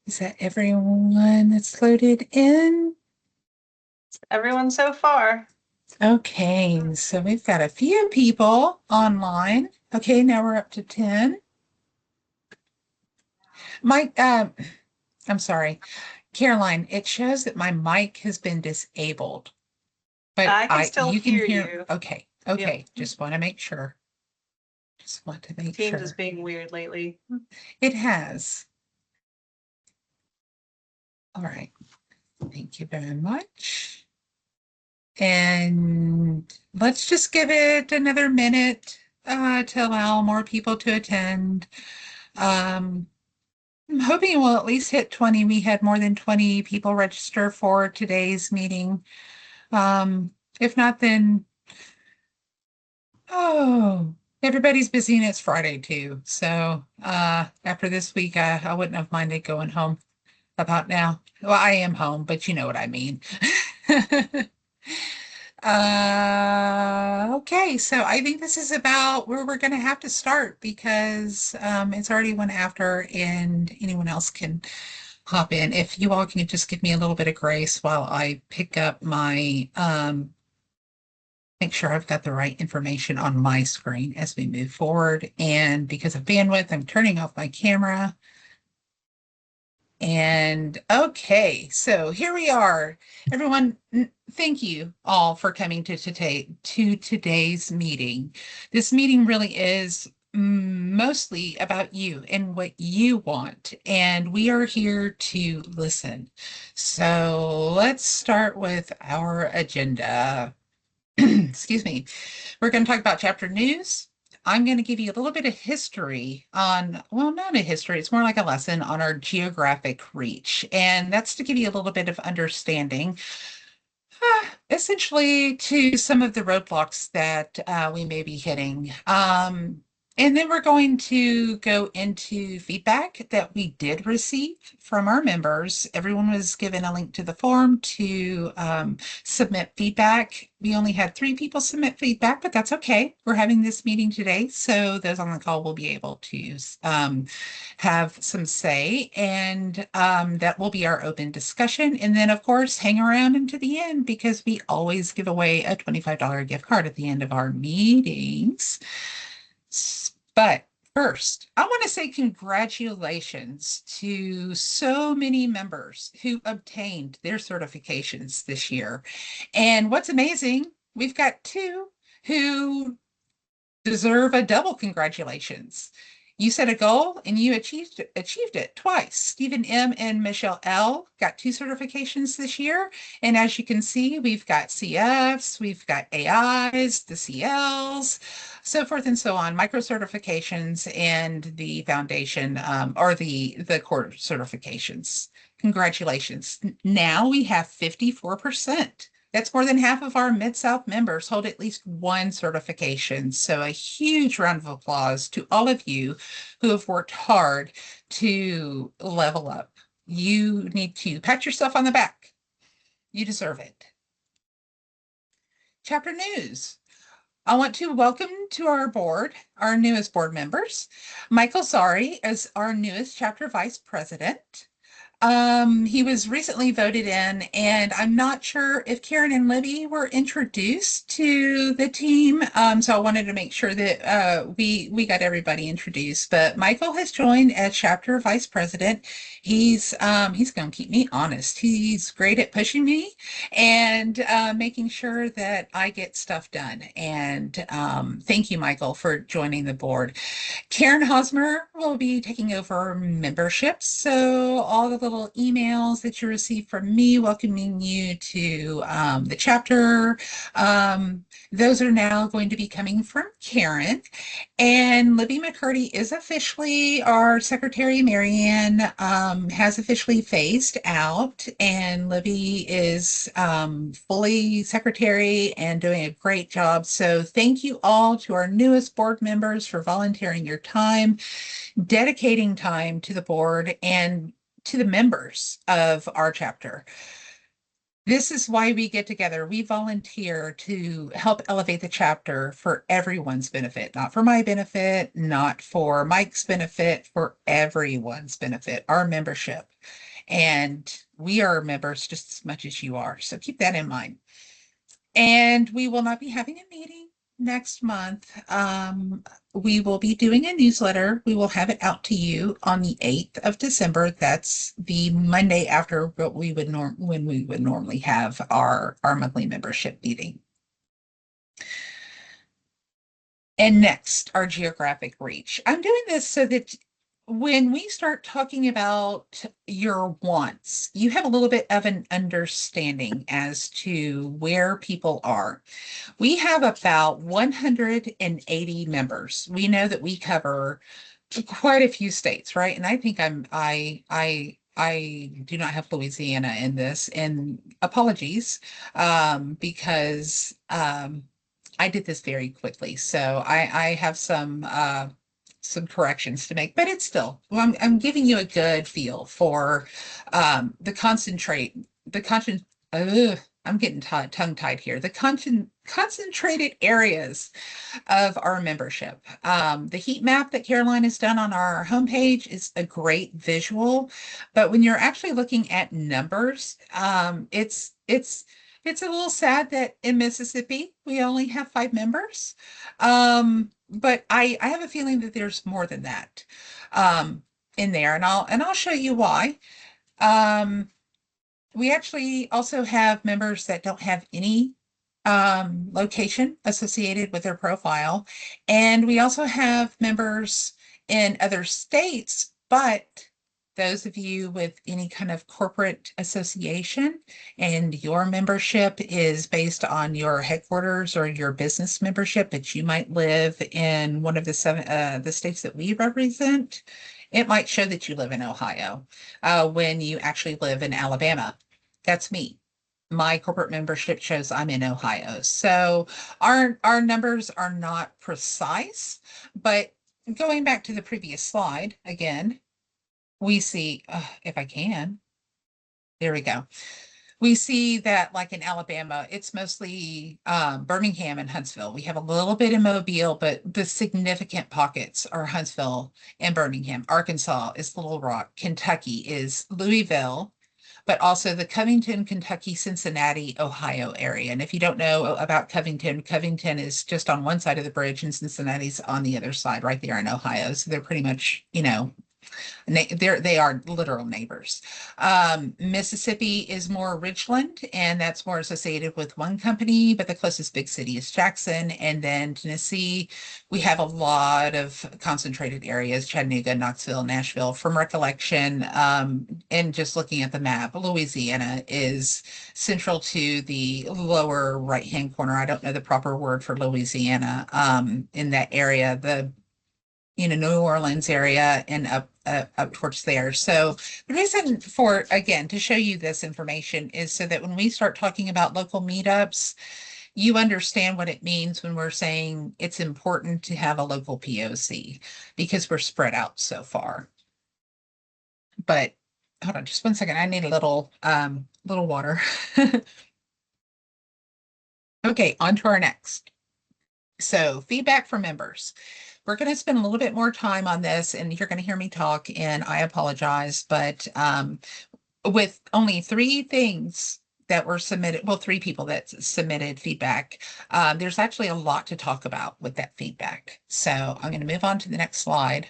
Is that everyone that's loaded in? Everyone so far. Okay, so we've got a few people online. Okay, now we're up to 10. Mike, I'm sorry, Caroline, it shows that my mic has been disabled, but I can still you can hear hear. you. Okay, Yep. okay, just want to make sure. Just want to make Teams is sure. being weird lately. It has. All right, thank you very much. And let's just give it another minute to allow more people to attend. Um, I'm hoping we'll at least hit 20. We had more than 20 people register for today's meeting. If not, then, oh, everybody's busy and it's Friday too. So after this week, I wouldn't have minded going home about now. Well, I am home, but you know what I mean. Okay, so I think this is about where we're going to have to start because it's already one after and anyone else can hop in. If you all can just give me a little bit of grace while I pick up my, make sure I've got the right information on my screen as we move forward. And because of bandwidth, I'm turning off my camera. And okay, so here we are. Everyone, thank you all for coming to today's meeting. This meeting really is mostly about you and what you want, and we are here to listen. So let's start with our agenda. Excuse me. We're going to talk about chapter news. I'm going to give you a little bit of history on, well, not a history, it's more like a lesson on our geographic reach. And that's to give you a little bit of understanding, essentially, to some of the roadblocks that we may be hitting. And then we're going to go into feedback that we did receive from our members. Everyone was given a link to the form to submit feedback. We only had 3 people submit feedback, but that's okay. We're having this meeting today, so those on the call will be able to have some say, and that will be our open discussion. And then, of course, hang around into the end because we always give away a $25 gift card at the end of our meetings. But first, I want to say congratulations to so many members who obtained their certifications this year. And what's amazing, we've got 2 who deserve a double congratulations. You set a goal and you achieved it twice. Stephen M. and Michelle L. got 2 certifications this year. And as you can see, we've got CFs, we've got AIs, the CLs, so forth and so on, micro certifications and the foundation or the core certifications. Congratulations. Now we have 54%. That's more than half of our MidSouth members hold at least one certification. So a huge round of applause to all of you who have worked hard to level up. You need to pat yourself on the back. You deserve it. Chapter news. I want to welcome to our board our newest board members. Michael Zari as our newest chapter vice president. He was recently voted in, and I'm not sure if Karen and Libby were introduced to the team. So I wanted to make sure that we got everybody introduced. But Michael has joined as chapter vice president. He's going to keep me honest. He's great at pushing me and making sure that I get stuff done. And thank you, Michael, for joining the board. Karen Hosmer will be taking over memberships. So all the little emails that you receive from me welcoming you to the chapter, those are now going to be coming from Karen. And Libby McCurdy is officially, our secretary, Marianne, has officially phased out. And Libby is fully secretary and doing a great job. So thank you all to our newest board members for volunteering your time, dedicating time to the board and to the members of our chapter. This is why we get together. We volunteer to help elevate the chapter for everyone's benefit, not for my benefit, not for Mike's benefit, for everyone's benefit, our membership. And we are members just as much as you are. So keep that in mind. And we will not be having a meeting next month. We will be doing a newsletter. We will have it out to you on the 8th of December. That's the Monday after what we would when we would normally have our monthly membership meeting. And next, our geographic reach. I'm doing this so that when we start talking about your wants, you have a little bit of an understanding as to where people are. We have about 180 members. We know that we cover quite a few states, right? And I think I do not have Louisiana in this, and apologies, because I did this very quickly. So I have some corrections to make, but it's still, well, I'm giving you a good feel for the concentrate, I'm getting tongue-tied here. The concentrated areas of our membership. The heat map that Caroline has done on our homepage is a great visual, but when you're actually looking at numbers, it's a little sad that in Mississippi we only have 5 members. But I have a feeling that there's more than that in there, and I'll show you why. Um, we actually also have members that don't have any location associated with their profile. And we also have members in other states, but those of you with any kind of corporate association and your membership is based on your headquarters or your business membership, but you might live in one of the states that we represent, it might show that you live in Ohio when you actually live in Alabama. That's me. My corporate membership shows I'm in Ohio. So our numbers are not precise, but going back to the previous slide again, we see, if I can, there we go. We see that like in Alabama, it's mostly Birmingham and Huntsville. We have a little bit in Mobile, but the significant pockets are Huntsville and Birmingham. Arkansas is Little Rock. Kentucky is Louisville, but also the Covington, Kentucky, Cincinnati, Ohio area. And if you don't know about Covington, Covington is just on one side of the bridge and Cincinnati's on the other side, right there in Ohio. So they're pretty much, they are literal neighbors. Mississippi is more Richland, and that's more associated with one company, but the closest big city is Jackson. And then Tennessee, we have a lot of concentrated areas, Chattanooga, Knoxville, Nashville. From recollection, and just looking at the map, Louisiana is central to the lower right-hand corner. I don't know the proper word for Louisiana in that area. The New Orleans area and up towards there. So the reason for, again, to show you this information is so that when we start talking about local meetups, you understand what it means when we're saying it's important to have a local POC because we're spread out so far. But hold on just one second. I need a little water. Okay, on to our next. So feedback from members. We're going to spend a little bit more time on this, and you're going to hear me talk, and I apologize, but with only 3 things that were submitted, well, 3 people that submitted feedback, there's actually a lot to talk about with that feedback. So I'm going to move on to the next slide.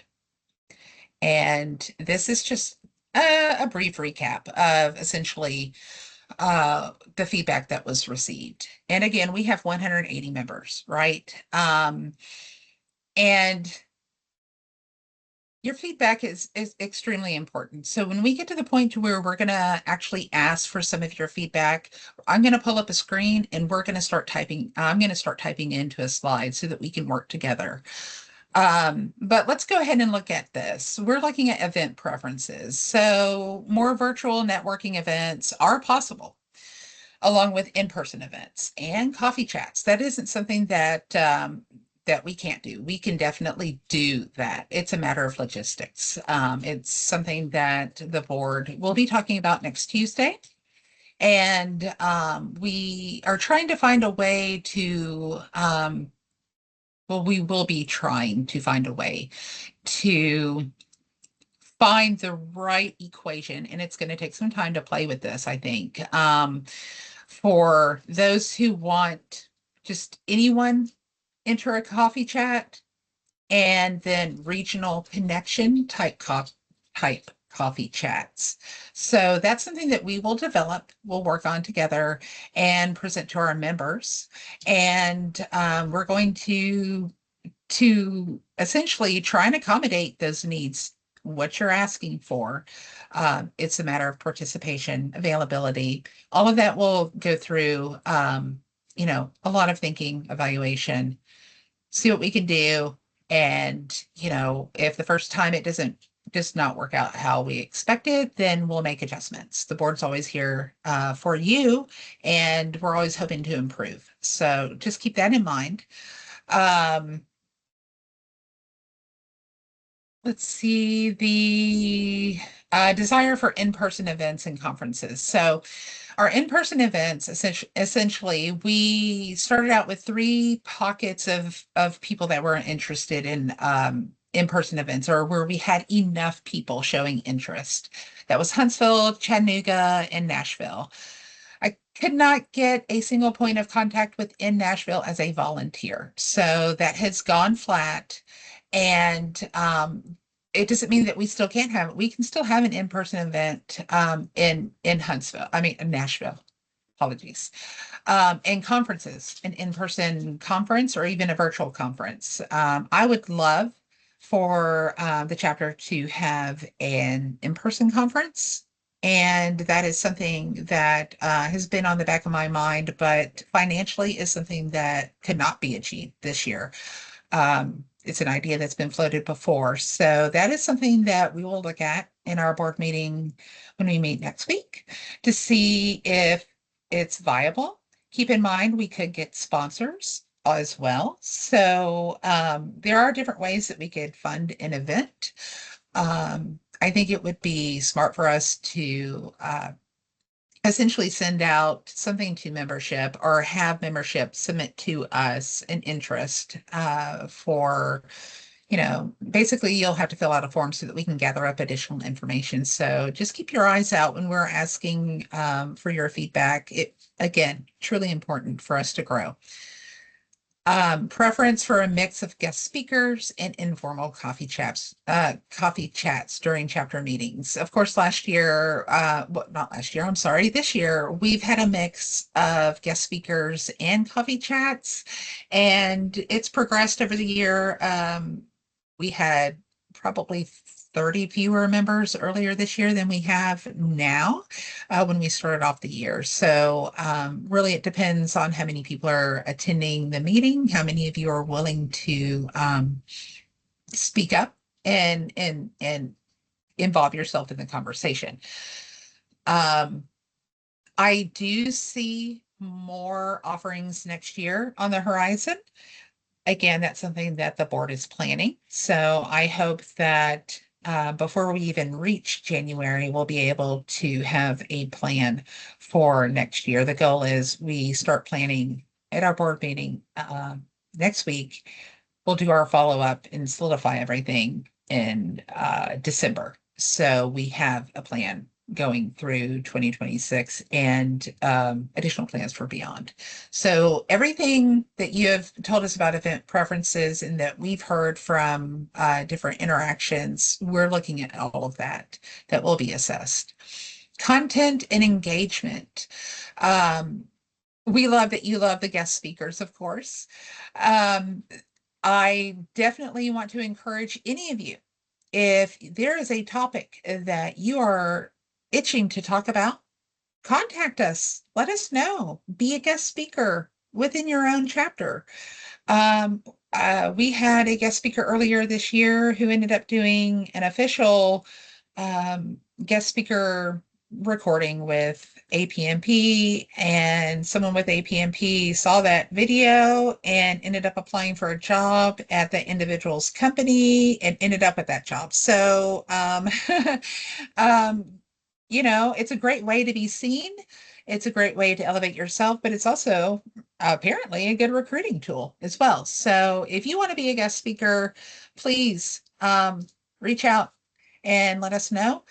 And this is just a brief recap of essentially the feedback that was received. And again, we have 180 members, right? And your feedback is extremely important. So when we get to the point to where we're going to actually ask for some of your feedback, I'm going to pull up a screen and we're going to start typing. I'm going to start typing into a slide so that we can work together. But let's go ahead and look at this. We're looking at event preferences. So more virtual networking events are possible, along with in-person events and coffee chats. That isn't something that that we can't do. We can definitely do that. It's a matter of logistics. It's something that the board will be talking about next Tuesday. And we are trying to find a way to, well, we will be trying to find a way to find the right equation. And it's going to take some time to play with this, I think. For those who want just anyone enter a coffee chat, and then regional connection type coffee chats. So that's something that we will develop, we'll work on together and present to our members. And we're going to essentially try and accommodate those needs, what you're asking for. It's a matter of participation, availability. All of that will go through, a lot of thinking, evaluation, see what we can do. And, if the first time it does not work out how we expected, then we'll make adjustments. The board's always here for you, and we're always hoping to improve. So just keep that in mind. Um, let's see, the desire for in-person events and conferences. So our in-person events, essentially, we started out with three pockets of people that were interested in in-person events, or where we had enough people showing interest. That was Huntsville, Chattanooga, and Nashville. I could not get a single point of contact within Nashville as a volunteer. So that has gone flat. And it doesn't mean that we still can't have it. We can still have an in-person event in Huntsville, I mean, in Nashville. Apologies. And conferences, an in-person conference or even a virtual conference. I would love for the chapter to have an in-person conference. And that is something that has been on the back of my mind, but financially is something that could not be achieved this year. It's an idea that's been floated before. So that is something that we will look at in our board meeting when we meet next week to see if it's viable. Keep in mind, we could get sponsors as well. So there are different ways that we could fund an event. I think it would be smart for us to essentially send out something to membership or have membership submit to us an interest for, basically you'll have to fill out a form so that we can gather up additional information. So just keep your eyes out when we're asking for your feedback. It, again, truly important for us to grow. Preference for a mix of guest speakers and informal coffee chats during chapter meetings. Of course, last year, well, not last year, I'm sorry, this year, we've had a mix of guest speakers and coffee chats, and it's progressed over the year. We had probably 30 fewer members earlier this year than we have now when we started off the year. So really it depends on how many people are attending the meeting, how many of you are willing to speak up and involve yourself in the conversation. I do see more offerings next year on the horizon. Again, that's something that the board is planning. So I hope that before we even reach January, we'll be able to have a plan for next year. The goal is we start planning at our board meeting next week. We'll do our follow-up and solidify everything in December. So we have a plan going through 2026 and additional plans for beyond. So everything that you have told us about event preferences and that we've heard from different interactions, we're looking at all of that will be assessed. Content and engagement. We love that you love the guest speakers, of course. I definitely want to encourage any of you, if there is a topic that you are itching to talk about, contact us. Let us know. Be a guest speaker within your own chapter. We had a guest speaker earlier this year who ended up doing an official guest speaker recording with APMP, and someone with APMP saw that video and ended up applying for a job at the individual's company and ended up at that job. So, it's a great way to be seen It's a great way to elevate yourself, but it's also apparently a good recruiting tool as well. So if you want to be a guest speaker, please reach out and let us know.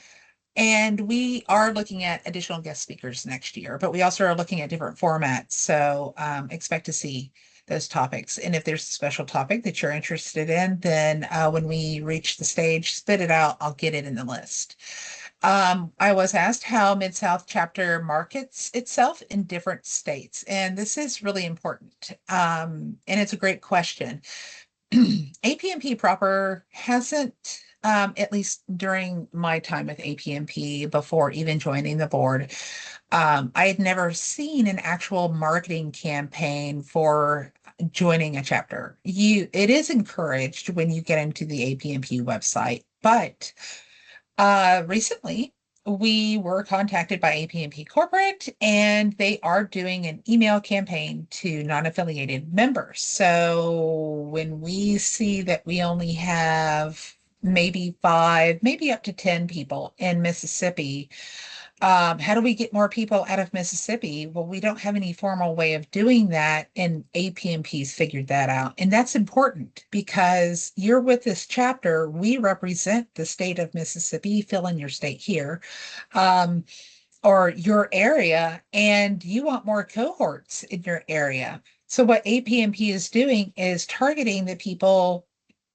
And we are looking at additional guest speakers next year, but we also are looking at different formats. So expect to see those topics. And if there's a special topic that you're interested in, then when we reach the stage, spit it out. I'll get it in the list. I was asked how MidSouth Chapter markets itself in different states, and this is really important. And it's a great question. APMP proper hasn't, at least during my time with APMP before even joining the board, I had never seen an actual marketing campaign for joining a chapter. It is encouraged when you get into the APMP website, but recently, we were contacted by APMP Corporate, and they are doing an email campaign to non-affiliated members. So when we see that we only have maybe 5, maybe up to 10 people in Mississippi, how do we get more people out of Mississippi? Well, we don't have any formal way of doing that, and APMP's figured that out. And that's important because you're with this chapter. We represent the state of Mississippi, fill in your state here, um, or your area, and you want more cohorts in your area. So what APMP is doing is targeting the people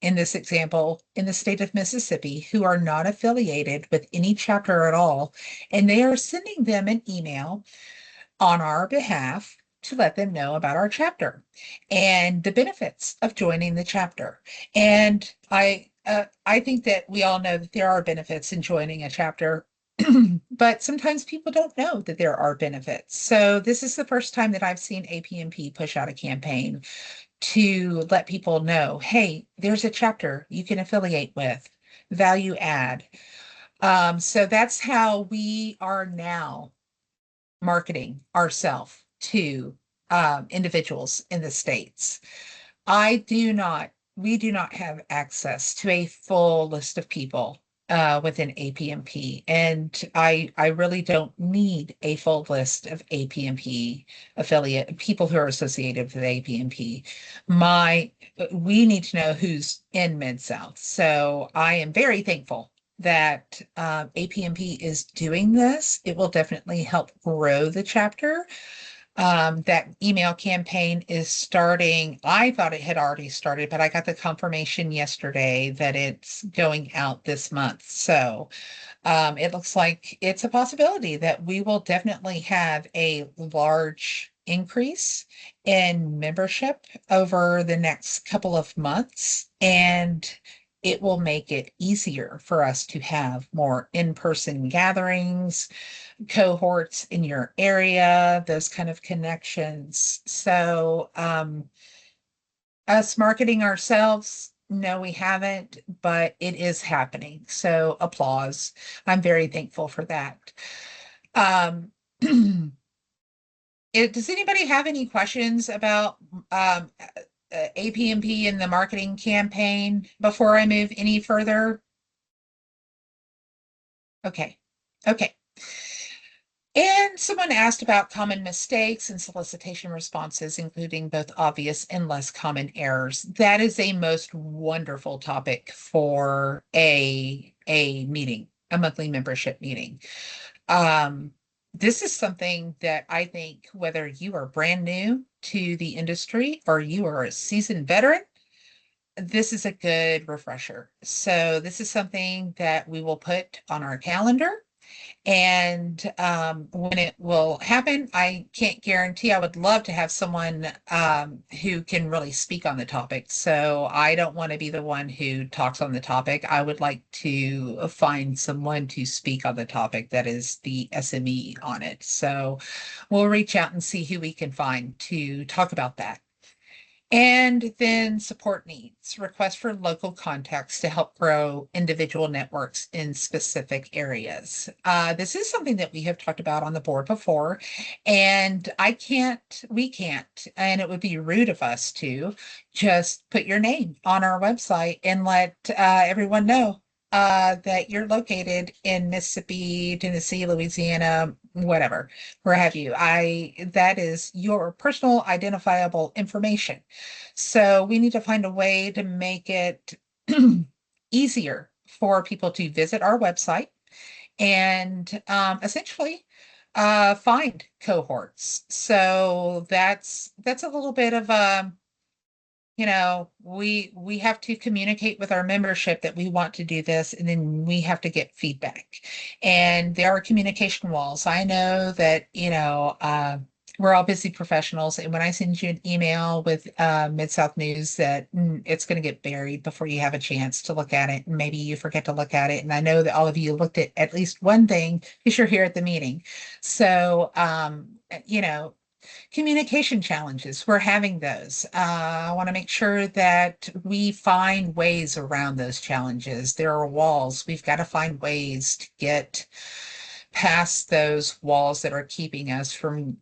in this example, in the state of Mississippi, who are not affiliated with any chapter at all, and they are sending them an email on our behalf to let them know about our chapter and the benefits of joining the chapter. And I think that we all know that there are benefits in joining a chapter. But sometimes people don't know that there are benefits. So this is the first time that I've seen APMP push out a campaign to let people know, hey, there's a chapter you can affiliate with, value add. So that's how we are now marketing ourselves to individuals in the States. We do not have access to a full list of people within APMP, and I really don't need a full list of APMP affiliate people who are associated with APMP. We need to know who's in MidSouth. So I am very thankful that APMP is doing this. It will definitely help grow the chapter. That email campaign is starting. I thought it had already started, but I got the confirmation yesterday that it's going out this month. So it looks like it's a possibility that we will definitely have a large increase in membership over the next couple of months, and it will make it easier for us to have more in-person gatherings, cohorts in your area, those kind of connections. So, us marketing ourselves, no, we haven't, but it is happening. So, applause. I'm very thankful for that. Um, does anybody have any questions about APMP and the marketing campaign before I move any further? Okay. Okay. And someone asked about common mistakes and solicitation responses, including both obvious and less common errors. That is a most wonderful topic for a meeting, a monthly membership meeting. This is something that I think whether you are brand new to the industry or you are a seasoned veteran, this is a good refresher. So this is something that we will put on our calendar, and when it will happen, I can't guarantee. I would love to have someone who can really speak on the topic. So I don't want to be the one who talks on the topic. I would like to find someone to speak on the topic that is the SME on it. So we'll reach out and see who we can find to talk about that. And then support needs, requests for local contacts to help grow individual networks in specific areas. This is something that we have talked about on the board before, and we can't, and it would be rude of us to just put your name on our website and let everyone know that you're located in Mississippi, Tennessee, Louisiana, whatever, where have you. That is your personal identifiable information. So we need to find a way to make it easier for people to visit our website and essentially find cohorts. So that's a little bit of a, we have to communicate with our membership that we want to do this, and then we have to get feedback. And there are communication walls. I know that, we're all busy professionals, and when I send you an email with Mid-South news that it's going to get buried before you have a chance to look at it, and maybe you forget to look at it. And I know that all of you looked at least one thing because you're here at the meeting. So, communication challenges, we're having those. I want to make sure that we find ways around those challenges. There are walls. We've got to find ways to get past those walls that are keeping us from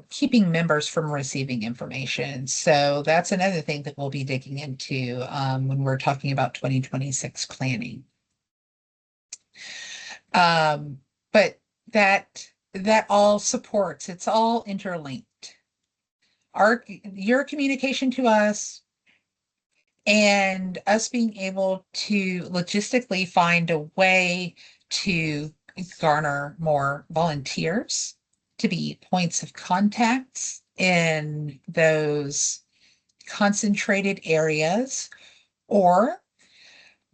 keeping members from receiving information. So that's another thing that we'll be digging into when we're talking about 2026 planning. But that all supports, it's all interlinked. Your communication to us and us being able to logistically find a way to garner more volunteers to be points of contacts in those concentrated areas, or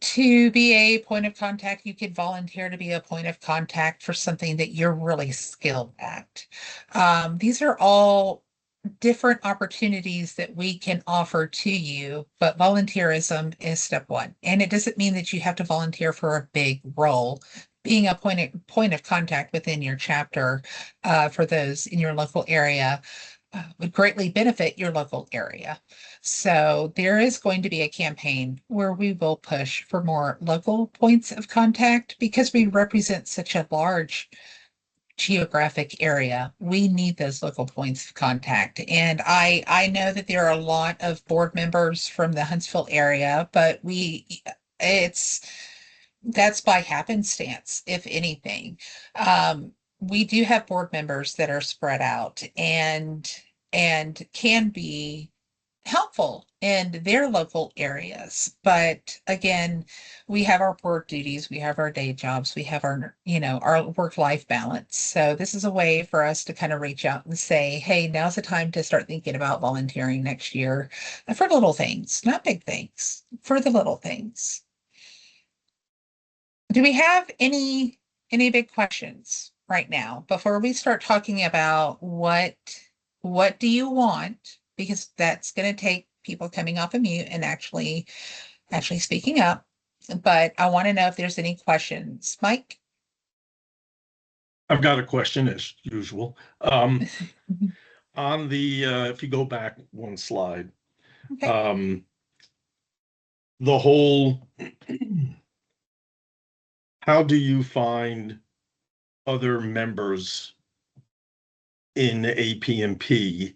to be a point of contact, you could volunteer to be a point of contact for something that you're really skilled at. These are all different opportunities that we can offer to you, but volunteerism is step one. And it doesn't mean that you have to volunteer for a big role. Being a point of contact within your chapter for those in your local area would greatly benefit your local area. So there is going to be a campaign where we will push for more local points of contact because we represent such a large geographic area. We need those local points of contact. And I know that there are a lot of board members from the Huntsville area, but it's that's by happenstance, if anything. We do have board members that are spread out and can be helpful in their local areas. But again, we have our work duties, we have our day jobs, we have our work-life balance. So this is a way for us to kind of reach out and say, hey, now's the time to start thinking about volunteering next year for little things, not big things, for the little things. Do we have any big questions right now before we start talking about what do you want? Because that's going to take people coming off of mute and actually speaking up. But I want to know if there's any questions. Mike? I've got a question as usual. On the if you go back one slide, Okay. The whole how do you find other members in APMP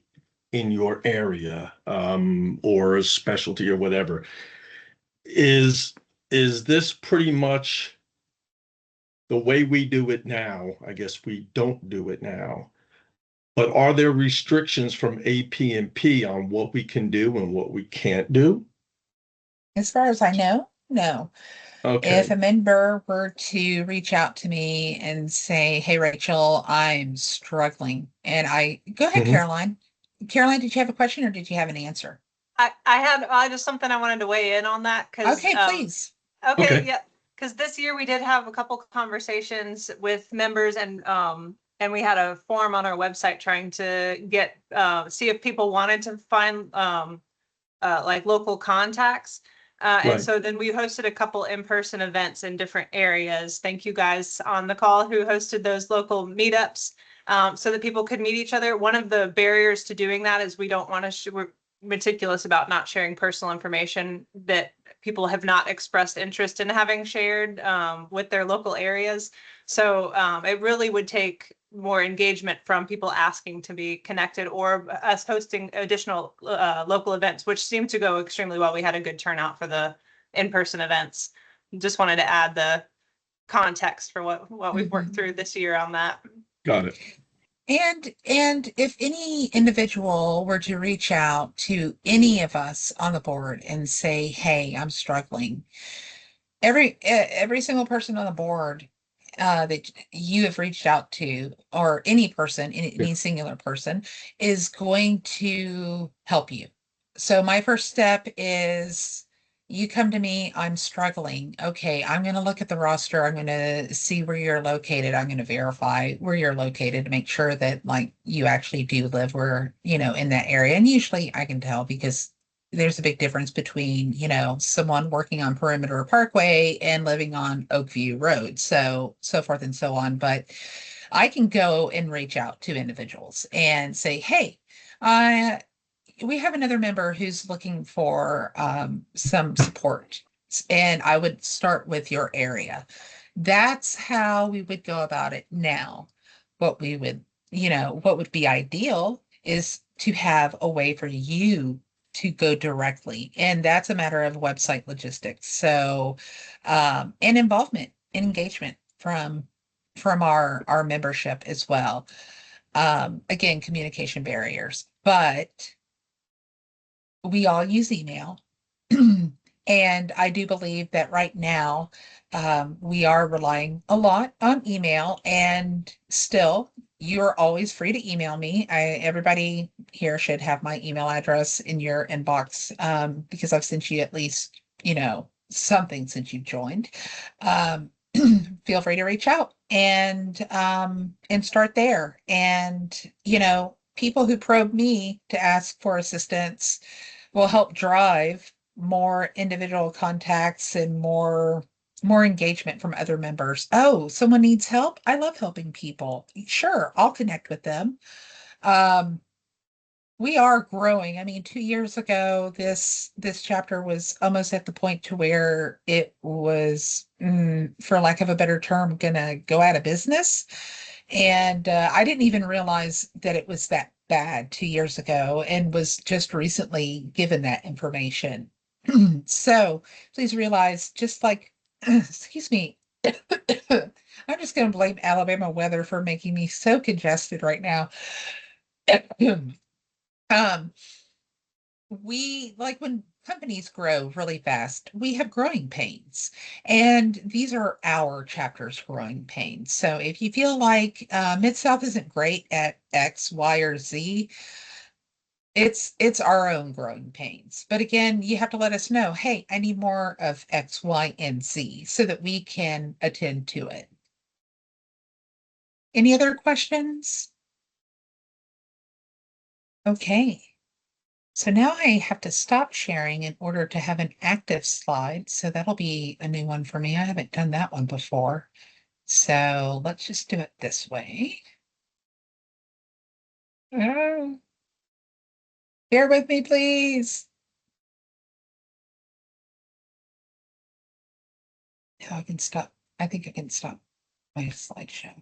in your area, or a specialty or whatever? Is this pretty much the way we do it now? I guess we don't do it now. But are there restrictions from APMP on what we can do and what we can't do? As far as I know, no. If Okay. a member were to reach out to me and say, hey, Rachel, I'm struggling, and go ahead, Mhm. Caroline. Caroline, did you have a question or did you have an answer? I had just something I wanted to weigh in on that because Okay, please. okay, Okay. yeah, because this year we did have a couple conversations with members and we had a form on our website trying to get see if people wanted to find like local contacts. And Right. so then we hosted a couple in-person events in different areas. Thank you guys on the call who hosted those local meetups, so that people could meet each other. One of the barriers to doing that is we don't want to, we're meticulous about not sharing personal information that people have not expressed interest in having shared with their local areas. So it really would take more engagement from people asking to be connected or us hosting additional local events, which seemed to go extremely well. We had a good turnout for the in-person events. Just wanted to add the context for what we've worked through this year on that. Got it. And if any individual were to reach out to any of us on the board and say, "Hey, I'm struggling," every single person on the board that you have reached out to, or any person, Yeah. any singular person, is going to help you. So my first step is you come to me, I'm struggling. Okay, I'm going to look at the roster. I'm going to see where you're located. I'm going to verify where you're located to make sure that like you actually do live where, in that area. And usually I can tell because there's a big difference between, someone working on Perimeter Parkway and living on Oakview Road, so forth and so on. But I can go and reach out to individuals and say, "Hey, uh, we have another member who's looking for some support." And I would start with your area. That's how we would go about it now. What we would, what would be ideal is to have a way for you to go directly. And that's a matter of website logistics. So, and involvement and engagement from our membership as well. Again, communication barriers, but we all use email. And I do believe that right now, we are relying a lot on email, and still, you're always free to email me. Everybody here should have my email address in your inbox, because I've sent you at least, something since you've joined. Um, Feel free to reach out and start there. And, people who probe me to ask for assistance will help drive more individual contacts and more engagement from other members. Oh, someone needs help. I love helping people. Sure, I'll connect with them. Um, we are growing. I mean, 2 years ago, this chapter was almost at the point to where it was, for lack of a better term, gonna go out of business. And I didn't even realize that it was that bad 2 years ago, and was just recently given that information. So please realize, just like, excuse me, I'm just going to blame Alabama weather for making me so congested right now. Um, we like when companies grow really fast, we have growing pains, and these are our chapter's growing pains. So if you feel like MidSouth isn't great at X, Y, or Z, it's our own growing pains. But again, you have to let us know, hey, I need more of X, Y, and Z so that we can attend to it. Any other questions? Okay. So now I have to stop sharing in order to have an active slide. So that'll be a new one for me. I haven't done that one before. So let's just do it this way. Oh, bear with me, please. Now I can stop. I think I can stop my slideshow.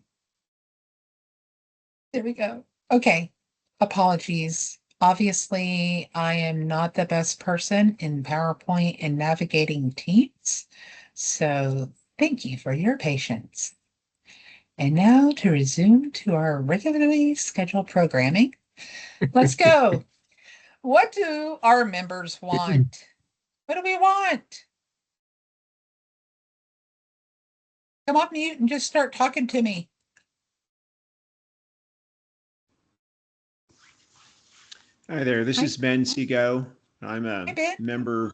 There we go. Okay. Apologies. Obviously, I am not the best person in PowerPoint and navigating Teams. So thank you for your patience. And now to resume to our regularly scheduled programming. Let's go. What do our members want? What do we want? Come off mute and just start talking to me. Hi there, this Hi. is Ben Seago. I'm Hi, a Ben. member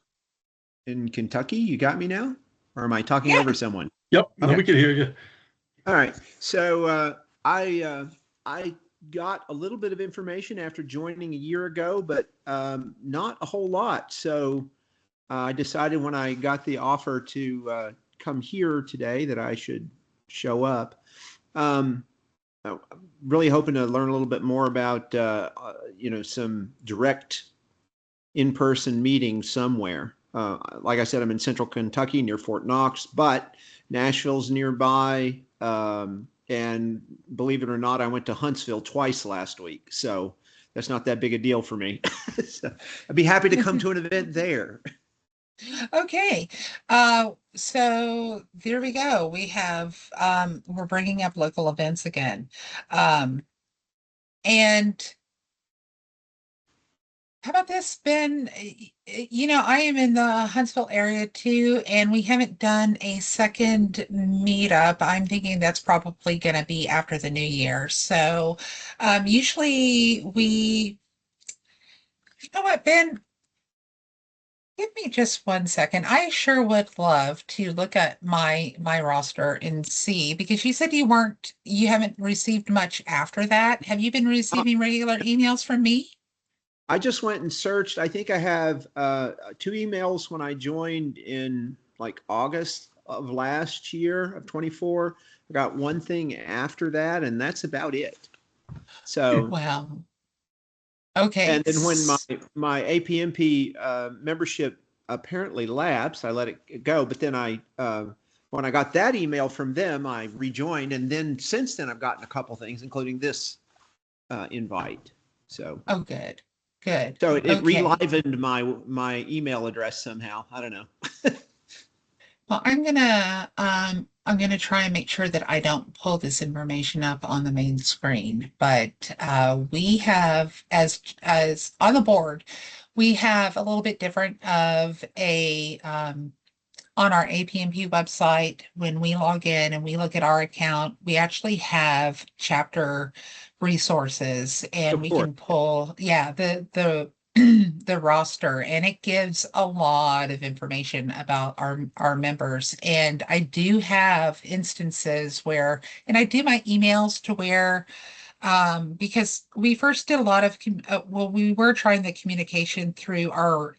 in Kentucky. You got me now? Or am I talking Yeah. over someone? Yep, now Okay. we can hear you. All right. So I got a little bit of information after joining a year ago, but not a whole lot. So I decided when I got the offer to come here today that I should show up. I'm really hoping to learn a little bit more about some direct in-person meetings somewhere. Like I said, I'm in Central Kentucky near Fort Knox, but Nashville's nearby. And believe it or not, I went to Huntsville twice last week, so that's not that big a deal for me. So I'd be happy to come to an event there. Okay. So there we go. We have we're bringing up local events again. Um, and how about this, Ben? I am in the Huntsville area too, and we haven't done a second meetup. I'm thinking that's probably going to be after the new year. So, usually you know what, Ben? Give me just 1 second. I sure would love to look at my roster and see because you said you haven't received much after that. Have you been Uh, receiving regular emails from me? I just went and searched. I think I have two emails when I joined in like August of last year of 24. I got one thing after that, and that's about it. So, Well, okay. and then when my APMP membership apparently lapsed, I let it go. But then when I got that email from them, I rejoined, and then since then I've gotten a couple things, including this invite. So, Oh, good. Good. so it Okay. relivened my email address somehow. I don't know. Well, I'm gonna try and make sure that I don't pull this information up on the main screen. But we have as on the board, we have a little bit different of a on our APMP website, when we log in and we look at our account, we actually have chapter resources and Of we course. can pull, yeah, the the roster, and it gives a lot of information about our members. And I do have instances where, and I do my emails to where because we first did a lot of well, we were trying the communication through our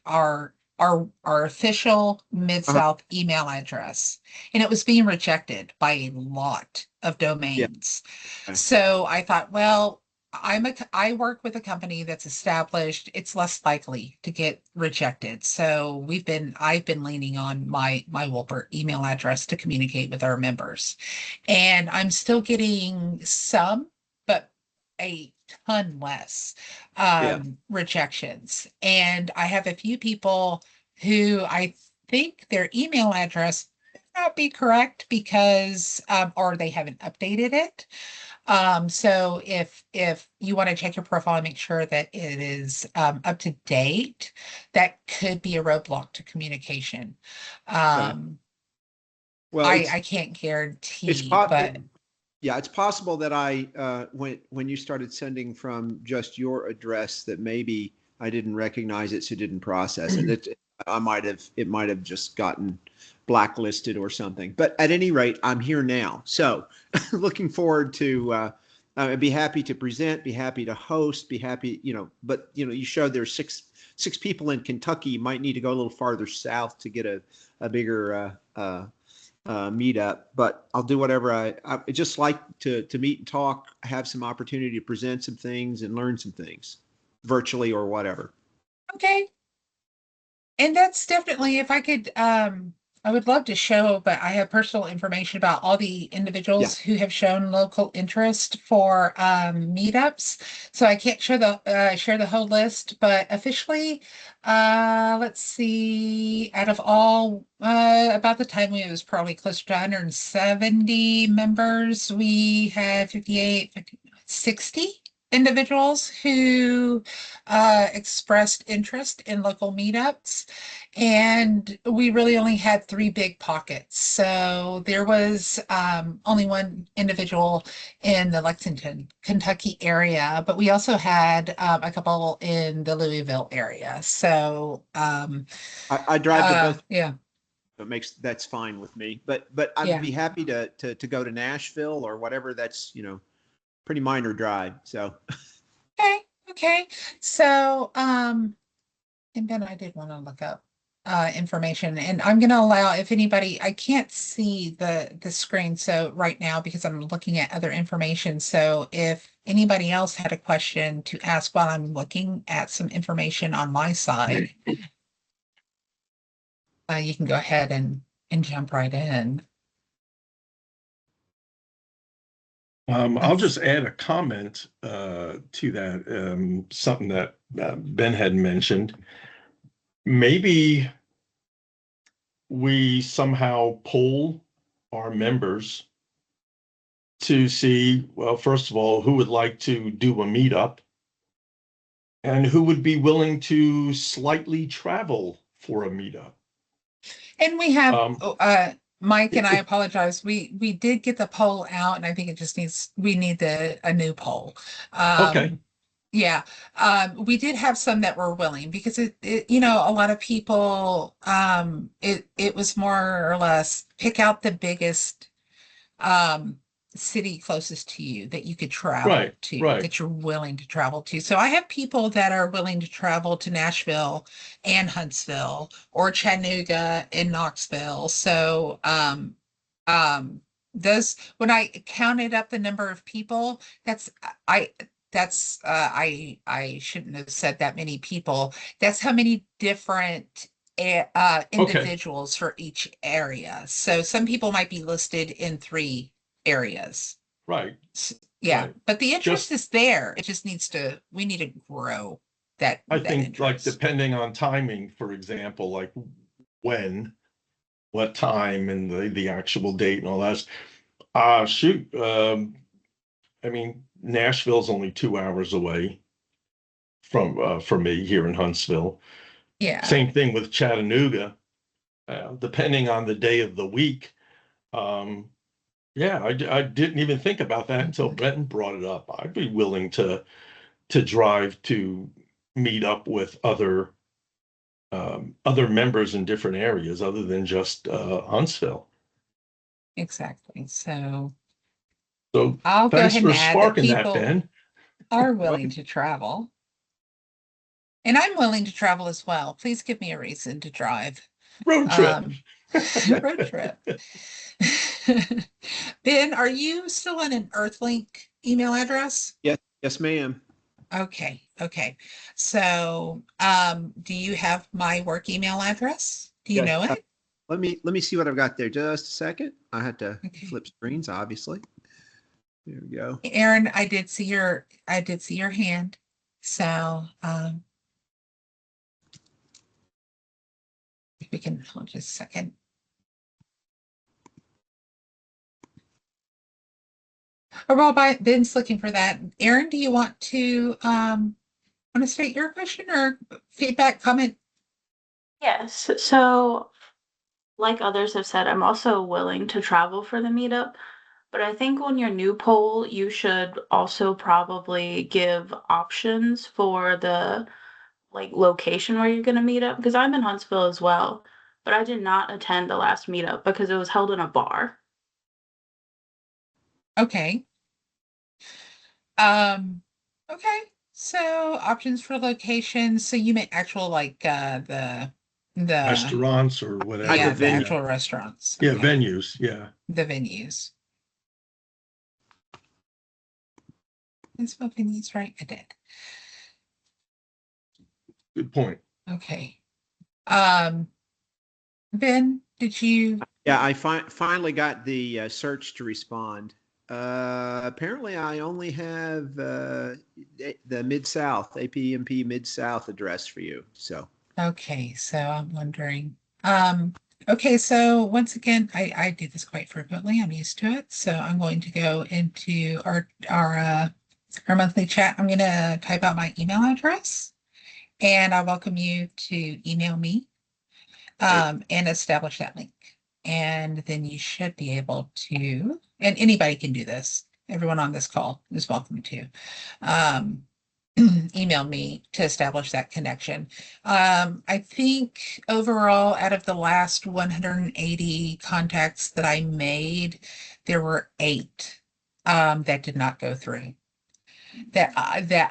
official Uh-huh. MidSouth email address, and it was being rejected by a lot of Yeah. domains. Okay. So I thought, well, I work with a company that's established. It's less likely to get rejected. So I've been leaning on my Wolpert email address to communicate with our members, and I'm still getting some, but a ton less Yeah. rejections. And I have a few people who I think their email address may not be correct because or they haven't updated it. So if you want to check your profile and make sure that it is up to date, that could be a roadblock to communication. Okay. Um, Well, I can't it's guarantee, po- but it, yeah, it's possible that I when you started sending from just your address that maybe I didn't recognize it, so didn't process it. It might have just gotten blacklisted or something. But at any rate, I'm here now. So looking forward to I'd be happy to present, be happy to host, be happy, but you showed there's six people in Kentucky. You might need to go a little farther south to get a bigger meetup, but I'll do whatever I just like to meet and talk, have some opportunity to present some things and learn some things virtually or whatever. okay. And that's definitely, if I could, I would love to show, but I have personal information about all the Yeah. individuals who have shown local interest for meetups. So I can't share the whole list, but officially, let's see, out of all, about the time we, it was probably close to 170 members, we had 58, 60 individuals who expressed interest in local meetups, and we really only had three big pockets. So there was only one individual in the Lexington, Kentucky area, but we also had a couple in the Louisville area. So I drive to both. yeah, That's fine with me. But I'd yeah. be happy to go to Nashville or whatever. That's pretty minor drive. So Okay, okay. So and then I did want to look up information, and I'm going to allow, if anybody, I can't see the screen so right now because I'm looking at other information. So if anybody else had a question to ask while I'm looking at some information on my side, you can go ahead and jump right in. I'll Let's, just add a comment to that, something that Ben had mentioned. Maybe we somehow poll our members to see, well, first of all, who would like to do a meetup and who would be willing to slightly travel for a meetup. And we have, Um, Mike, and I apologize. We did get the poll out, and I think it just we need a new poll. okay, Yeah, we did have some that were willing because a lot of people, it was more or less pick out the biggest um, city closest to you that you could travel right, to, right, that you're willing to travel to. So I have people that are willing to travel to Nashville and Huntsville or Chattanooga and Knoxville. So those when I counted up the number of people, I I shouldn't have said that many people. That's how many different okay, individuals for each area. So some people might be listed in 3 areas. right, Yeah, right. but the interest Just, is there. It just we need to grow I that think, like, interest. depending on timing, for example, like when, what time, and the actual date and all that. Shoot, I mean, Nashville's only 2 hours away from me here in Huntsville. Yeah, Same thing with Chattanooga. Depending on the day of the week. Um, yeah, I didn't even think about that until Benton brought it up. I'd be willing to drive to meet up with other members in different areas other than just Huntsville. exactly. So So I'll go thanks ahead and for add that sparking that, people Ben. are willing to travel. And I'm willing to travel as well. Please give me a reason to drive. Road trip. Um, road trip. Ben, are you still in an Earthlink email address? Yes, yes, ma'am. Okay, okay. So, do you have my work email address? Do you Yes. know it? Let me see what I've got there. Just a second. I had to Okay. flip screens, obviously. There we go. Aaron, I did see your hand. So, if we can hold just a second. Or while Ben's looking for that, Aaron, do you want to state your question or feedback, comment? Yes. So, like others have said, I'm also willing to travel for the meetup. But I think on your new poll, you should also probably give options for the location where you're going to meet up. Because I'm in Huntsville as well, but I did not attend the last meetup because it was held in a bar. Okay. Um, okay. So options for locations. So you meant actual like the Restaurants or Type yeah, whatever. of the venue. Yeah. actual restaurants. Yeah, Okay. venues. Yeah. The venues. Did I spell venues right? I did. Good point. Okay. Um, Ben, did you Yeah, I finally got the search to respond. Apparently, I only have the MidSouth APMP MidSouth address for you. So okay, so I'm wondering. Okay, so once again, I do this quite frequently. I'm used to it. So I'm going to go into our monthly chat. I'm gonna type out my email address and I welcome you to email me and establish that link. And then you should be able to, and anybody can do this. Everyone on this call is welcome to email me to establish that connection. I think overall, out of the last 180 contacts that I made, there were 8 that did not go through that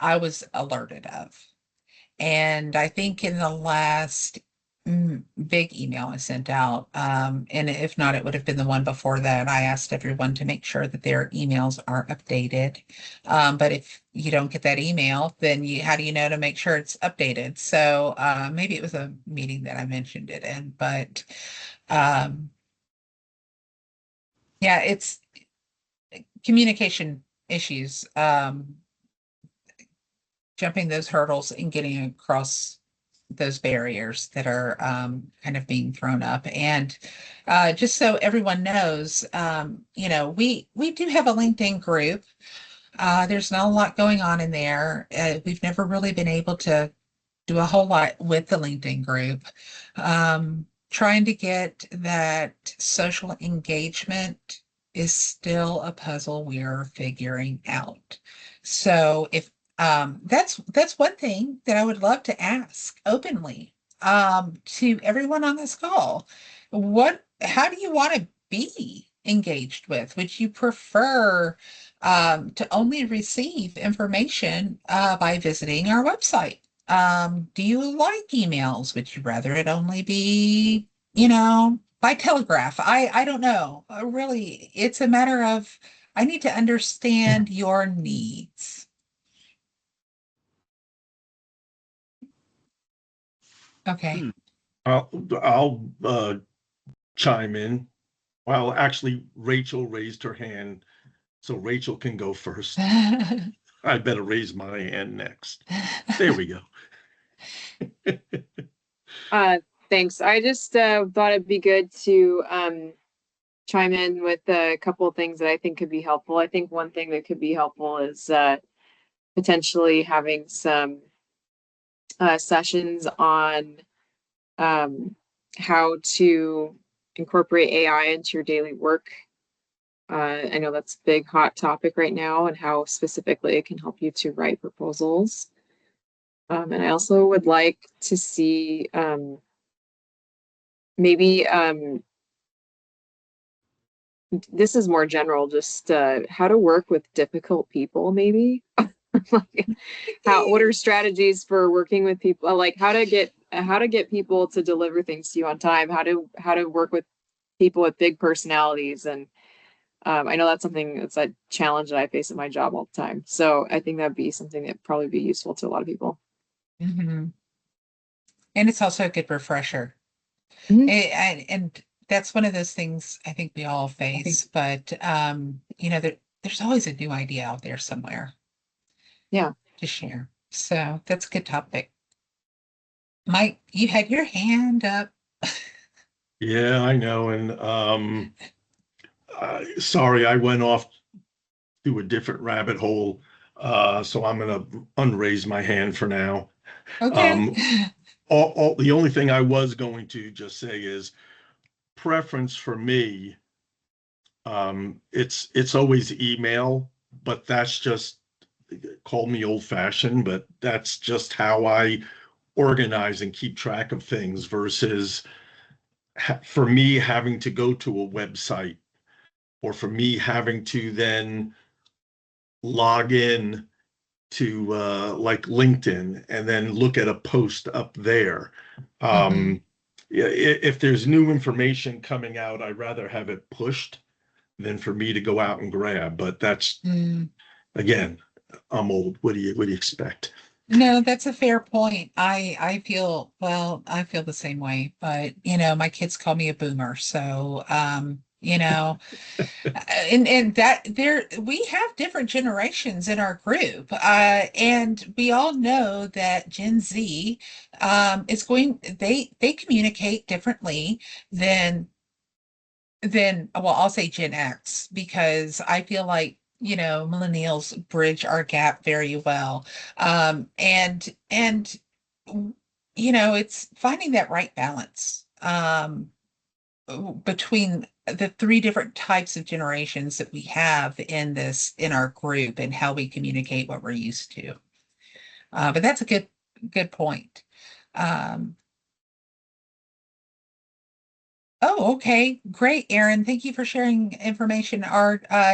I was alerted of. And I think in the last big email I sent out, and if not, it would have been the one before that. I asked everyone to make sure that their emails are updated. But if you don't get that email, then how do you know to make sure it's updated? So maybe it was a meeting that I mentioned it in, but um, yeah, it's communication issues, jumping those hurdles and getting across those barriers that are kind of being thrown up. And just so everyone knows, we do have a LinkedIn group. There's not a lot going on in there. We've never really been able to do a whole lot with the LinkedIn group. Trying to get that social engagement is still a puzzle we're figuring out. So if that's one thing that I would love to ask openly to everyone on this call. How do you want to be engaged with? Would you prefer to only receive information by visiting our website? Do you like emails? Would you rather it only be, by telegraph? I don't know. Really, it's a matter of I need to understand your needs. Okay. I'll chime in. Well, actually, Rachel raised her hand, so Rachel can go first. I better raise my hand next. There we go. Thanks. I just thought it'd be good to chime in with a couple of things that I think could be helpful. I think one thing that could be helpful is potentially having some sessions on how to incorporate AI into your daily work. I know that's a big hot topic right now, and how specifically it can help you to write proposals. And I also would like to see maybe this is more general, just how to work with difficult people, maybe. Like, what are strategies for working with people? Like how to get people to deliver things to you on time, how to work with people with big personalities. And I know that's a challenge that I face in my job all the time. So I think that'd be something that'd probably be useful to a lot of people. Mm-hmm. And it's also a good refresher. Mhm. And that's one of those things I think we all face, but there's always a new idea out there somewhere. Yeah. To share. So that's a good topic. Mike, you had your hand up. Yeah, I know. And sorry, I went off to a different rabbit hole. So I'm gonna unraise my hand for now. Okay. Um, the only thing I was going to just say is preference for me. It's always email, but that's just, call me old fashioned, but that's just how I organize and keep track of things versus for me having to go to a website, or for me having to then log in to like LinkedIn and then look at a post up there. Mhm. Yeah, if there's new information coming out, I'd rather have it pushed than for me to go out and grab. But that's, Mm. again, I'm old. What do you expect? No, that's a fair point. I feel the same way, but my kids call me a boomer. So, and that we have different generations in our group. And we all know that Gen Z they communicate differently than well, I'll say Gen X, because I feel like millennials bridge our gap very well. And it's finding that right balance between the three different types of generations that we have in our group, and how we communicate what we're used to. But that's a good point. Um, Oh, okay. Great, Erin. Thank you for sharing information.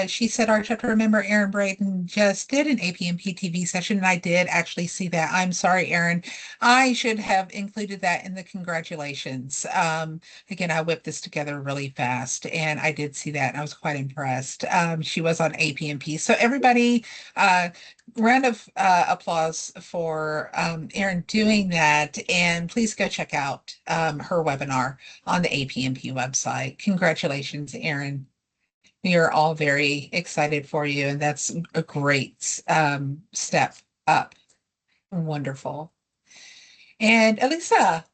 She said our chapter member, Erin Braden, just did an APMP TV session, and I did actually see that. I'm sorry, Erin. I should have included that in the congratulations. Again, I whipped this together really fast, and I did see that, and I was quite impressed. She was on APMP. So everybody, round of applause for Erin doing that, and please go check out her webinar on the APMP website. Congratulations, Erin. We are all very excited for you, and that's a great step up. Wonderful. And Elisa,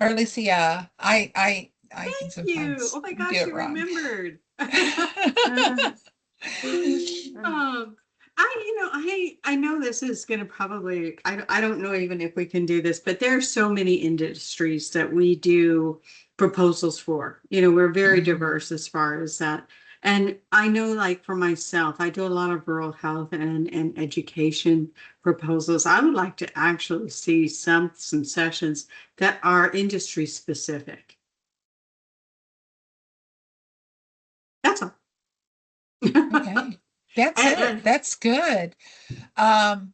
or Alicia, I can Thank you. sometimes Oh my do gosh, it you wrong. remembered. Okay. I know this is going to probably, I don't know even if we can do this, but there are so many industries that we do proposals for. We're very diverse as far as that. And I know, like for myself, I do a lot of rural health and education proposals. I would like to actually see some sessions that are industry specific. That's all. Okay. That's it. And That's good. Um,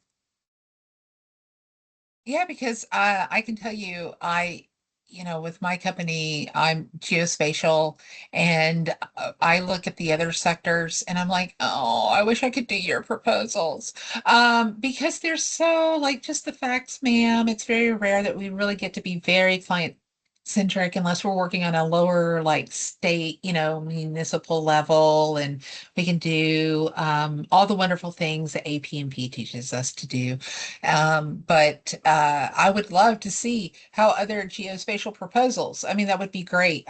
yeah, because I can tell you, with my company, I'm geospatial, and I look at the other sectors, and I'm like, oh, I wish I could do your proposals. Because they're so like just the facts, ma'am. It's very rare that we really get to be very client centric unless we're working on a lower like state, municipal level, and we can do all the wonderful things that APMP teaches us to do. But I would love to see how other geospatial proposals. I mean, that would be great.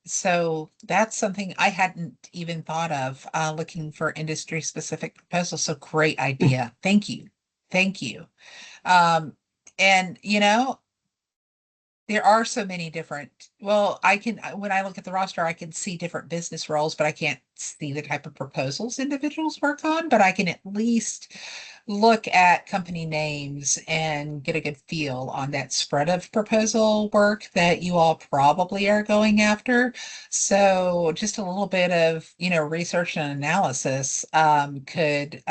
So that's something I hadn't even thought of, looking for industry specific proposals. So great idea. Thank you. Thank you. Um, and there are so many different, well, when I look at the roster, I can see different business roles, but I can't see the type of proposals individuals work on, but I can at least look at company names and get a good feel on that spread of proposal work that you all probably are going after. So just a little bit of, research and analysis could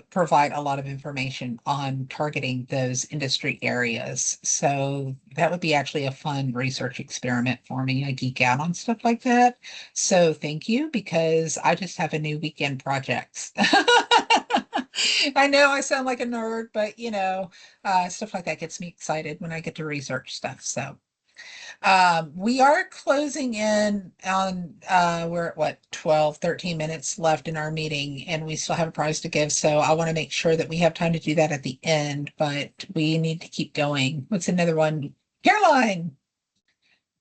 provide a lot of information on targeting those industry areas. So that would be actually a fun research experiment for me. I geek out on stuff like that. So thank you, because I just have a new weekend projects. I know I sound like a nerd, but stuff like that gets me excited when I get to research stuff. So we are closing in on, we're at what, 12, 13 minutes left in our meeting, and we still have a prize to give. So I want to make sure that we have time to do that at the end, but we need to keep going. What's another one? Caroline.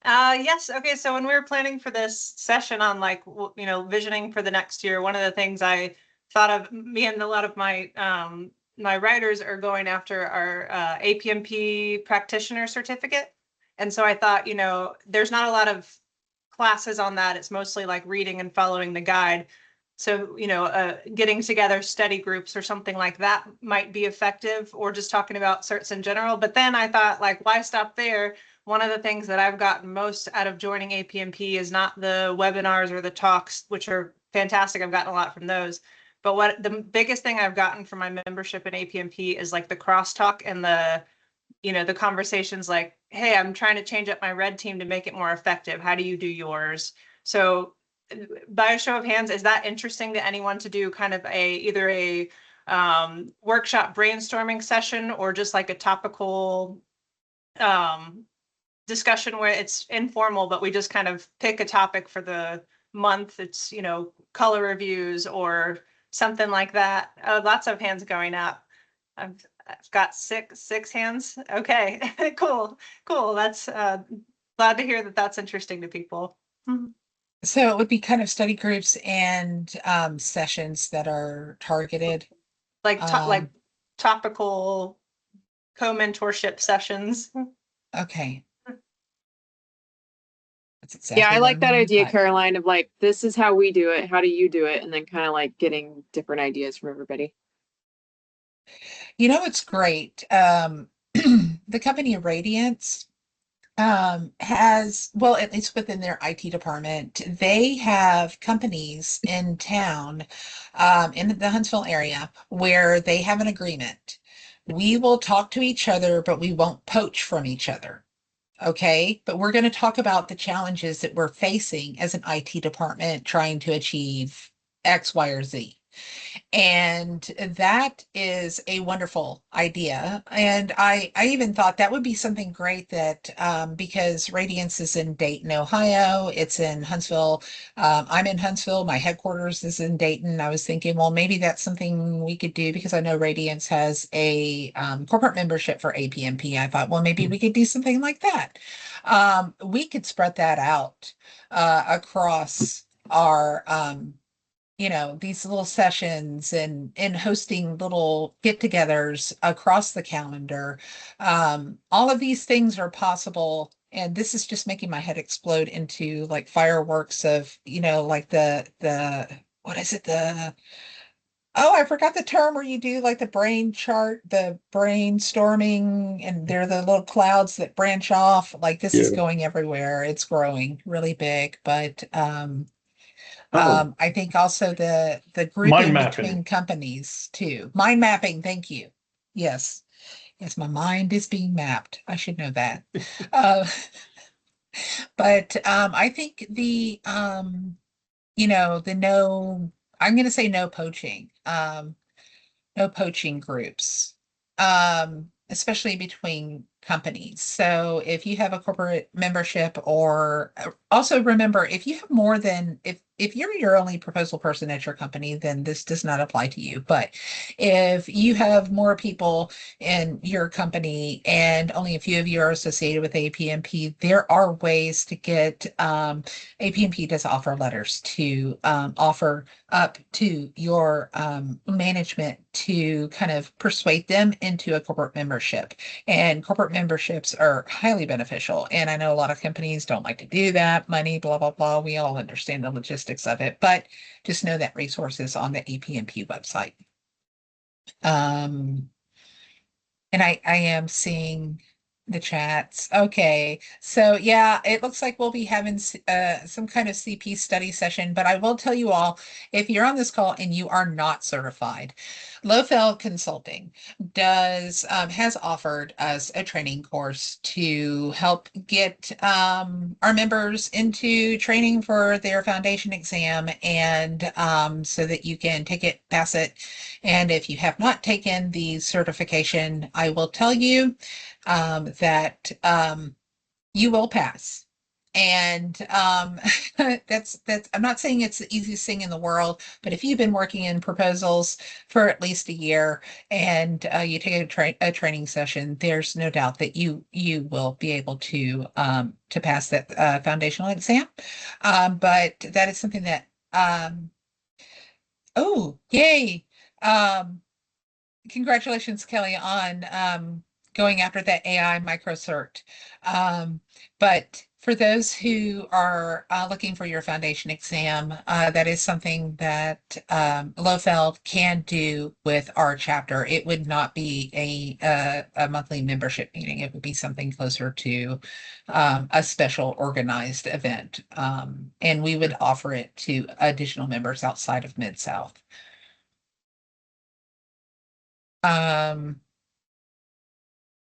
Yes. Okay. So when we were planning for this session on visioning for the next year, one of the things I thought of, me and a lot of my writers are going after our APMP practitioner certificate. And so I thought, there's not a lot of classes on that. It's mostly like reading and following the guide. So, getting together study groups or something like that might be effective, or just talking about certs in general. But then I thought, like, why stop there? One of the things that I've gotten most out of joining APMP is not the webinars or the talks, which are fantastic. I've gotten a lot from those. But what the biggest thing I've gotten from my membership in APMP is like the crosstalk and the conversations like, hey, I'm trying to change up my red team to make it more effective. How do you do yours? So by a show of hands, is that interesting to anyone to do kind of either a workshop brainstorming session, or just like a topical discussion where it's informal, but we just kind of pick a topic for the month? It's, color reviews or something like that. Lots of hands going up. I've got six hands. Okay, cool. That's glad to hear that that's interesting to people. So it would be kind of study groups and sessions that are targeted. Like Um, topical co-mentorship sessions. okay. That's Yeah, exactly I what like I'm that going to idea, type. Caroline, of like, this is how we do it. How do you do it? And then kind of like getting different ideas from everybody. It's great. The company Radiance has, well, at least within their IT department, they have companies in town, in the Huntsville area, where they have an agreement. We will talk to each other, but we won't poach from each other. Okay, but we're going to talk about the challenges that we're facing as an IT department trying to achieve X, Y, or Z. And that is a wonderful idea. And I even thought that would be something great that because Radiance is in Dayton, Ohio, it's in Huntsville. I'm in Huntsville. My headquarters is in Dayton. I was thinking, well, maybe that's something we could do because I know Radiance has a corporate membership for APMP. I thought, well, maybe we could do something like that. We could spread that out across our these little sessions and hosting little get-togethers across the calendar. All of these things are possible, and this is just making my head explode into like fireworks of, like the what is it? Oh, I forgot the term where you do like the brain chart, the brainstorming, and they're the little clouds that branch off. Like this is Yeah. going everywhere. It's growing really big, but Oh, I think also the mind grouping mapping. between companies too. Mind mapping, thank you. Yes. Yes, my mind is being mapped. I should know that. Uh, but I think the no, I'm going to say no poaching. No poaching groups, especially between companies. So if you have a corporate membership, or also remember, if you have more than if you're your only proposal person at your company, then this does not apply to you. But if you have more people in your company and only a few of you are associated with APMP, there are ways to get APMP does offer letters to offer up to your management to kind of persuade them into a corporate membership. And corporate memberships are highly beneficial. And I know a lot of companies don't like to do that, money, blah, blah, blah. We all understand the logistics of it, but just know that resources on the APMP website. Um, and I am seeing the chats. Okay. So yeah, it looks like we'll be having some kind of CP study session, but I will tell you all, if you're on this call and you are not certified, Lofeld Consulting has offered us a training course to help get our members into training for their foundation exam, and so that you can take it, pass it. And if you have not taken the certification, I will tell you that you will pass. And that's I'm not saying it's the easiest thing in the world, but if you've been working in proposals for at least a year and you take a training session, there's no doubt that you will be able to pass that foundational exam. But that is something that oh, yay. Um, Congratulations, Kelly, on going after that AI microcert. But for those who are looking for your foundation exam, that is something that Lofeld can do with our chapter. It would not be a monthly membership meeting. It would be something closer to a special organized event. And we would offer it to additional members outside of MidSouth. Um,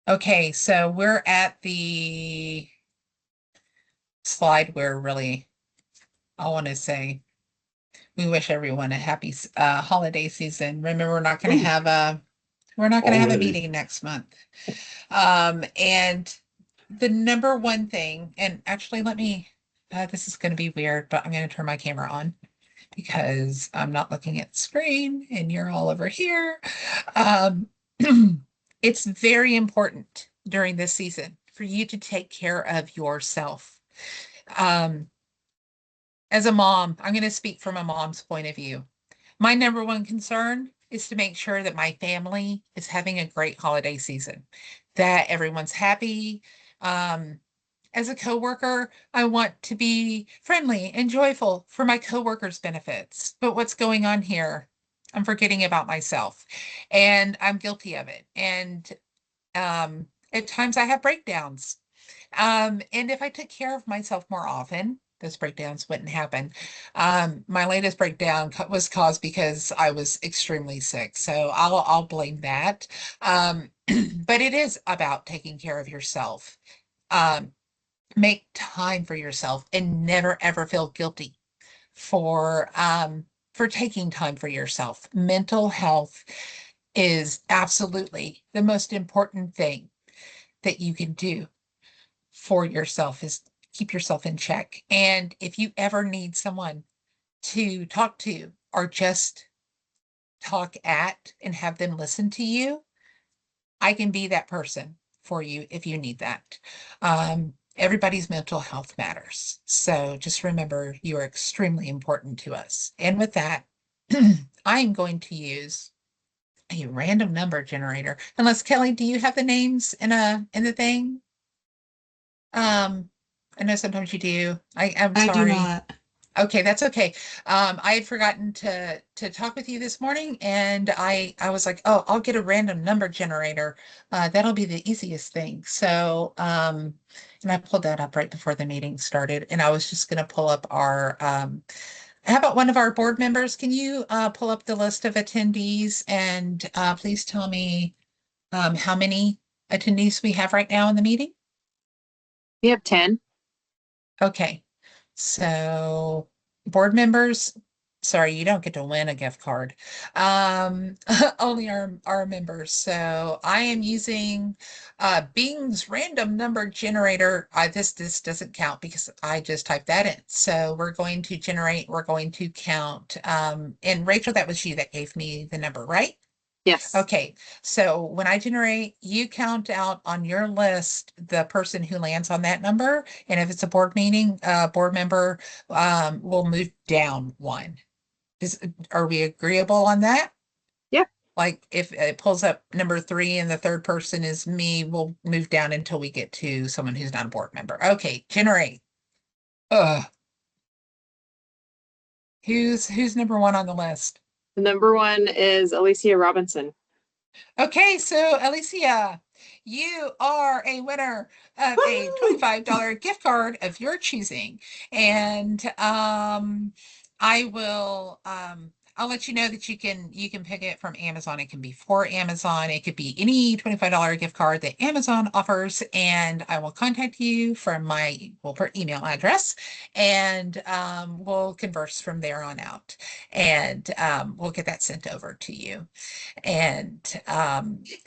okay, so we're at the slide where really I want to say we wish everyone a happy holiday season. Remember, we're not going to have a Already. meeting next month. And the number one thing, and actually let me, this is going to be weird, but I'm going to turn my camera on because I'm not looking at the screen and you're all over here. Um, it's very important during this season for you to take care of yourself. Um, as a mom, I'm going to speak from a mom's point of view. My number one concern is to make sure that my family is having a great holiday season, that everyone's happy. Um, as a coworker, I want to be friendly and joyful for my coworkers' benefits. But what's going on here? I'm forgetting about myself, and I'm guilty of it. And at times I have breakdowns. And if I took care of myself more often, those breakdowns wouldn't happen. My latest breakdown was caused because I was extremely sick, so I'll blame that. But it is about taking care of yourself. Um, make time for yourself and never ever feel guilty for for taking time for yourself. Mental health is absolutely the most important thing that you can do for yourself, is keep yourself in check. And if you ever need someone to talk to or just talk at and have them listen to you, I can be that person for you if you need that. Everybody's mental health matters. So just remember, you are extremely important to us. And with that, I'm going to use a random number generator. Unless Kelly, do you have the names in the thing? I know sometimes you do. I'm I do sorry. not. Okay, that's okay. I had forgotten to talk with you this morning, and I was like, oh, I'll get a random number generator. That'll be the easiest thing. So, and I pulled that up right before the meeting started, and I was just going to pull up our. How about one of our board members? Can you pull up the list of attendees and please tell me how many attendees we have right now in the meeting? We have 10. Okay, so board members, sorry, you don't get to win a gift card. Only our members. So I am using Bing's random number generator. This doesn't count because I just typed that in. So we're going to count. And Rachel, that was you that gave me the number, right? Yes. Okay, so when I generate, you count out on your list the person who lands on that number, and if it's a board member will move down one. Are we agreeable on that? Yeah. Like if it pulls up number 3 and the third person is me, we'll move down until we get to someone who's not a board member. Okay, generate. Who's number 1 on the list? The number 1 is Alicia Robinson. Okay, so Alicia, you are a winner of a $25 gift card of your choosing. And I'll let you know that you can pick it from Amazon. It can be for Amazon. It could be any $25 gift card that Amazon offers. And I will contact you from my email address, and we'll converse from there on out. And we'll get that sent over to you. And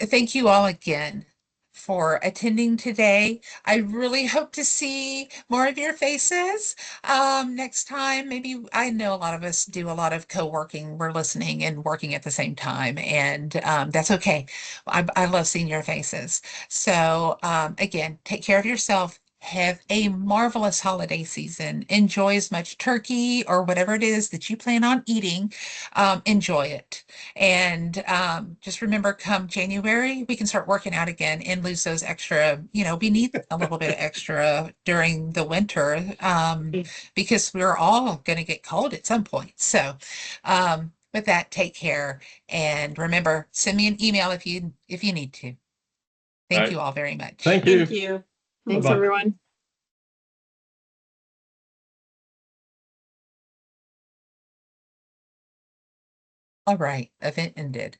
thank you all again for attending today. I really hope to see more of your faces next time. Maybe I know a lot of us do a lot of co-working. We're listening and working at the same time, and that's okay. I love seeing your faces. So again, take care of yourself. Have a marvelous holiday season. Enjoy as much turkey or whatever it is that you plan on eating. Enjoy it. And just remember, come January, we can start working out again and lose those extra, we need a little bit of extra during the winter because we're all going to get cold at some point. So with that, take care. And remember, send me an email if you need to. Thank right. you all very much. Thank you. Thank you. Thanks, Bye-bye. everyone. All right, event ended.